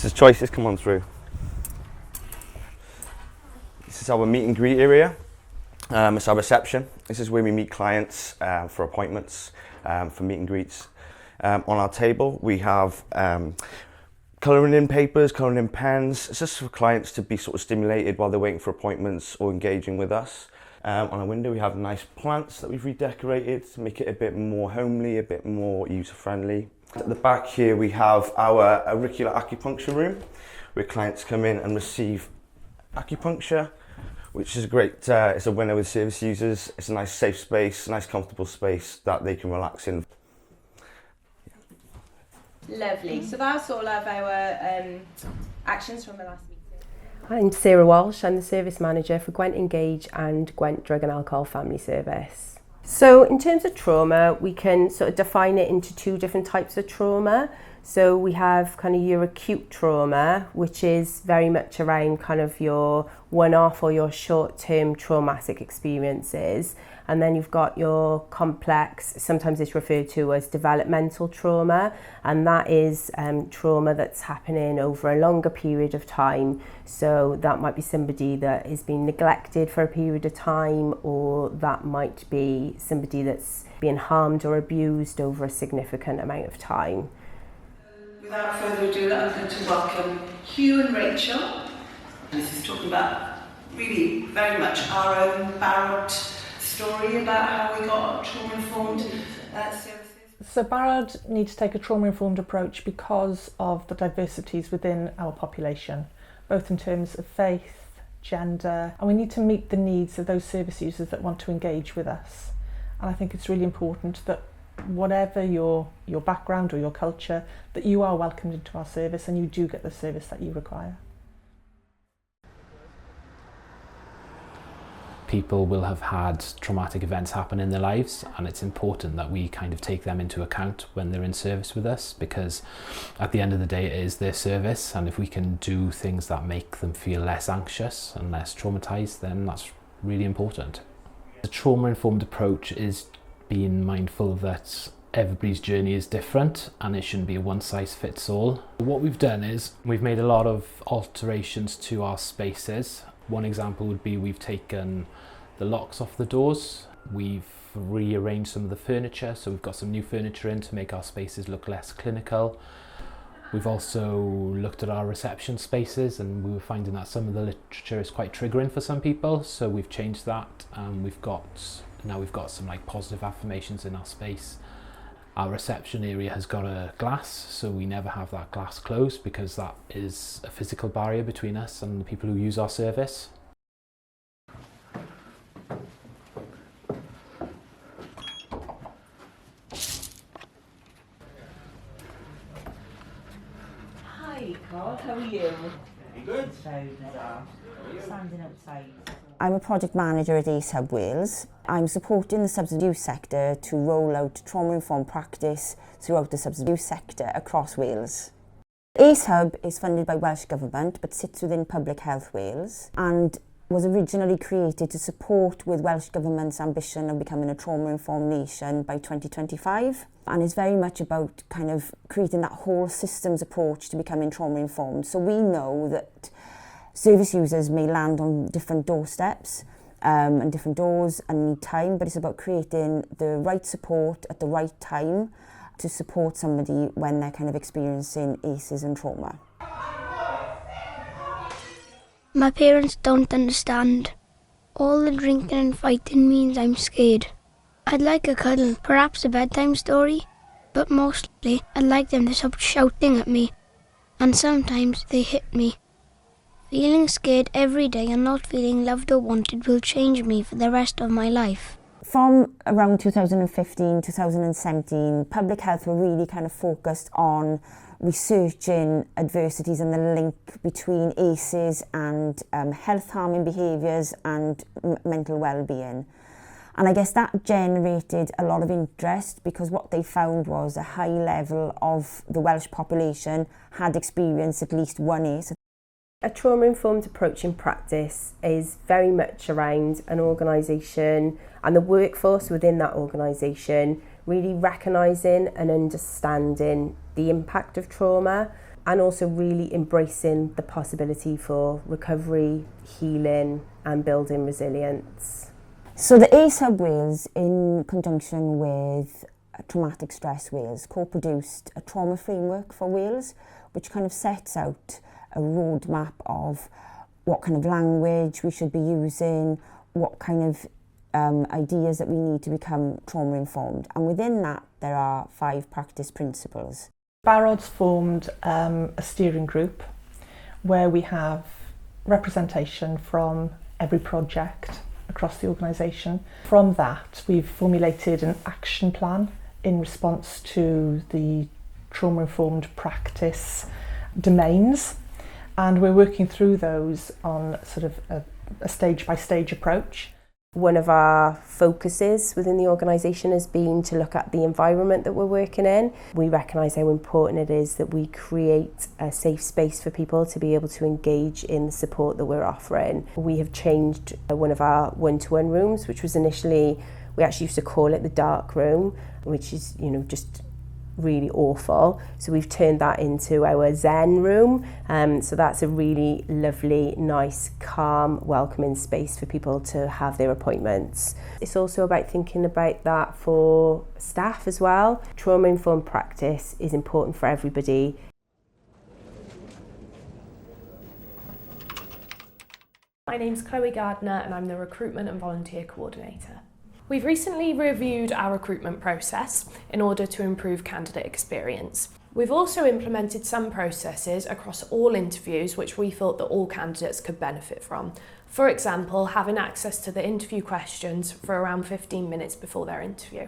as choices come on through. This is our meet and greet area. It's our reception. This is where we meet clients for appointments, for meet and greets. On our table we have colouring in papers, colouring in pens. It's just for clients to be sort of stimulated while they're waiting for appointments or engaging with us. On our window we have nice plants that we've redecorated to make it a bit more homely, a bit more user-friendly. At the back here we have our auricular acupuncture room, where clients come in and receive acupuncture, which is a great, it's a winner with service users. It's a nice safe space, nice comfortable space that they can relax in. Lovely. So that's all of our actions from the last meeting. I'm Sarah Walsh. I'm the service manager for Gwent Engage and Gwent Drug and Alcohol Family Service. So in terms of trauma, we can sort of define it into two different types of trauma. So we have kind of your acute trauma, which is very much around kind of your one-off or your short-term traumatic experiences. And then you've got your complex, sometimes it's referred to as developmental trauma, and that is trauma that's happening over a longer period of time. So that might be somebody that is being neglected for a period of time, or that might be somebody that's being harmed or abused over a significant amount of time. Without further ado, I'm going to welcome Hugh and Rachel. This is talking about really very much our own Barod story about how we got trauma-informed services. So Barod needs to take a trauma-informed approach because of the diversities within our population, both in terms of faith, gender, and we need to meet the needs of those service users that want to engage with us. And I think it's really important that whatever your background or your culture, that you are welcomed into our service and you do get the service that you require. People will have had traumatic events happen in their lives, and it's important that we kind of take them into account when they're in service with us, because at the end of the day it is their service, and if we can do things that make them feel less anxious and less traumatized, then that's really important. The trauma-informed approach is being mindful that everybody's journey is different and it shouldn't be a one-size-fits-all. What we've done is we've made a lot of alterations to our spaces. One example would be we've taken the locks off the doors, we've rearranged some of the furniture, so we've got some new furniture in to make our spaces look less clinical. We've also looked at our reception spaces, and we were finding that some of the literature is quite triggering for some people, so we've changed that, and now we've got some like positive affirmations in our space. Our reception area has got a glass, so we never have that glass closed because that is a physical barrier between us and the people who use our service. Hi Carl, how are you? Good. Very bizarre. Standing outside. I'm a project manager at Ace Hub Wales. I'm supporting the substance use sector to roll out trauma-informed practice throughout the substance use sector across Wales. Ace Hub is funded by Welsh Government but sits within Public Health Wales and was originally created to support with Welsh Government's ambition of becoming a trauma-informed nation by 2025, and is very much about kind of creating that whole systems approach to becoming trauma-informed. So we know that service users may land on different doorsteps and different doors and need time, but it's about creating the right support at the right time to support somebody when they're kind of experiencing ACEs and trauma. My parents don't understand. All the drinking and fighting means I'm scared. I'd like a cuddle, perhaps a bedtime story, but mostly I'd like them to stop shouting at me, and sometimes they hit me. Feeling scared every day and not feeling loved or wanted will change me for the rest of my life. From around 2015, 2017, Public Health were really kind of focused on researching adversities and the link between ACEs and health harming behaviours and mental well-being. And I guess that generated a lot of interest because what they found was a high level of the Welsh population had experienced at least one ACE. A trauma-informed approach in practice is very much around an organisation and the workforce within that organisation really recognising and understanding the impact of trauma and also really embracing the possibility for recovery, healing and building resilience. So the ACE Hub Wales, in conjunction with Traumatic Stress Wales, co-produced a trauma framework for Wales, which kind of sets out a roadmap of what kind of language we should be using, what kind of ideas that we need to become trauma-informed. And within that, there are 5 practice principles. Barod's formed a steering group where we have representation from every project across the organisation. From that, we've formulated an action plan in response to the trauma-informed practice domains, and we're working through those on sort of a stage-by-stage approach. One of our focuses within the organisation has been to look at the environment that we're working in. We recognise how important it is that we create a safe space for people to be able to engage in the support that we're offering. We have changed one of our one-to-one rooms, which was initially, we actually used to call it the dark room, which is, just really awful. So we've turned that into our Zen room. So that's a really lovely, nice, calm, welcoming space for people to have their appointments. It's also about thinking about that for staff as well. Trauma-informed practice is important for everybody. My name's Chloe Gardner and I'm the Recruitment and Volunteer Coordinator. We've recently reviewed our recruitment process in order to improve candidate experience. We've also implemented some processes across all interviews which we thought that all candidates could benefit from. For example, having access to the interview questions for around 15 minutes before their interview.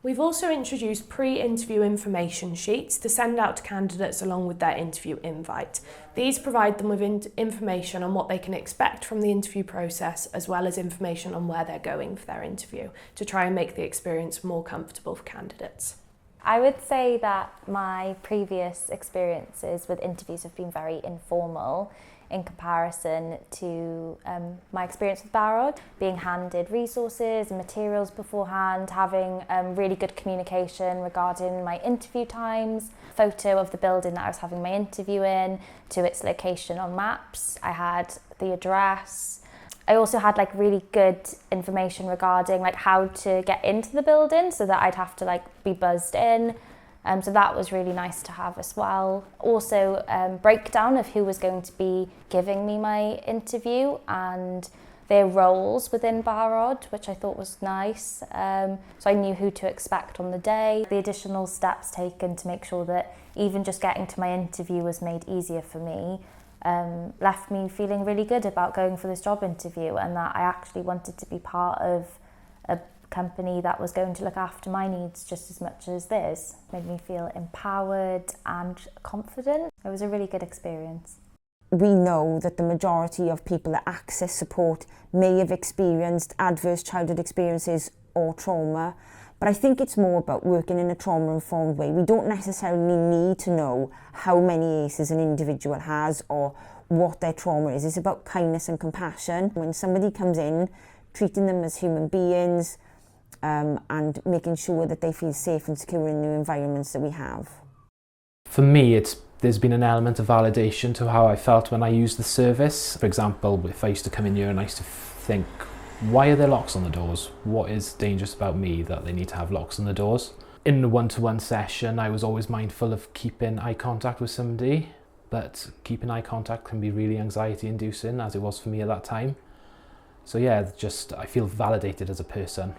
We've also introduced pre-interview information sheets to send out to candidates along with their interview invite. These provide them with information on what they can expect from the interview process, as well as information on where they're going for their interview, to try and make the experience more comfortable for candidates. I would say that my previous experiences with interviews have been very informal in comparison to my experience with Barod, being handed resources and materials beforehand, having really good communication regarding my interview times, photo of the building that I was having my interview in, to its location on maps. I had the address. I also had really good information regarding how to get into the building, so that I'd have to be buzzed in. So that was really nice to have as well. Also, breakdown of who was going to be giving me my interview and their roles within Barod, which I thought was nice. So I knew who to expect on the day. The additional steps taken to make sure that even just getting to my interview was made easier for me left me feeling really good about going for this job interview, and that I actually wanted to be part of a company that was going to look after my needs just as much as theirs. Made me feel empowered and confident. It was a really good experience. We know that the majority of people that access support may have experienced adverse childhood experiences or trauma, but I think it's more about working in a trauma-informed way. We don't necessarily need to know how many ACEs an individual has or what their trauma is. It's about kindness and compassion. When somebody comes in, treating them as human beings, and making sure that they feel safe and secure in the environments that we have. For me, there's been an element of validation to how I felt when I used the service. For example, if I used to come in here and I used to think, why are there locks on the doors? What is dangerous about me that they need to have locks on the doors? In the one-to-one session, I was always mindful of keeping eye contact with somebody, but keeping eye contact can be really anxiety-inducing, as it was for me at that time. So yeah, I feel validated as a person.